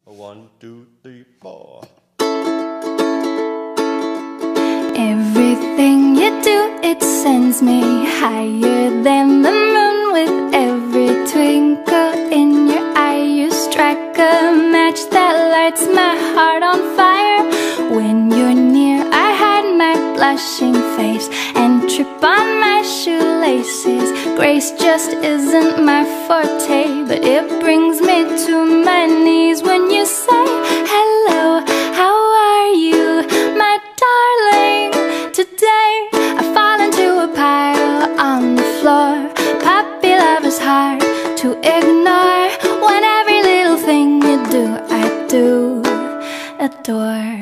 1, 2, 3, 4. Everything you do, it sends me higher than the moon. With every twinkle in your eye, you strike a match that lights my heart on fire. When you're near, I hide my blushing face and trip on my shoelaces. Grace just isn't my forte, but it brings me to my knees when you say hello, how are you, my darling? Today I fall into a pile on the floor. Puppy love is hard to ignore. When every little thing you do, I do adore.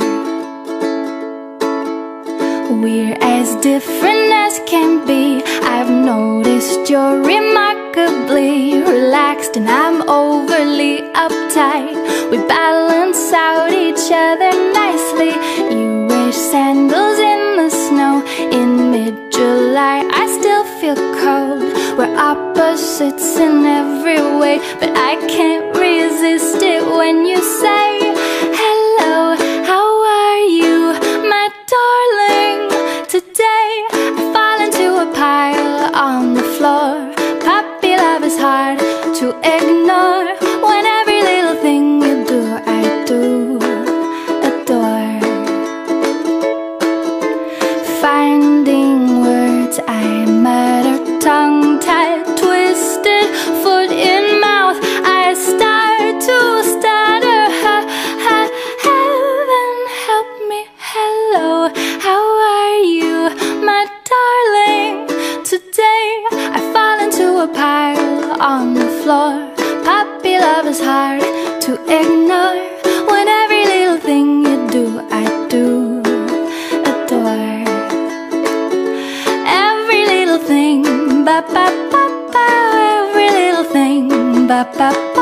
We're as different as can be. I've noticed you're remarkably relaxed and I'm overly uptight. We balance out each other nicely. You wear sandals in the snow in mid-July. I still feel cold. We're opposites in every way, but I can't resist it when you say hello, how are you, my darling? Today I fall into a pile on the floor. Puppy love is hard to ignore. When every little thing you do, I do adore. Finding words I mutter, tongue-tied, twisted, foot in mouth, I start to stutter. Heaven help me, hello, how are you, my darling? Today I fall into a pile on the floor. Puppy love is hard to ignore. When every little thing you do, I do adore. Every little thing, ba ba ba ba. Every little thing, ba ba ba.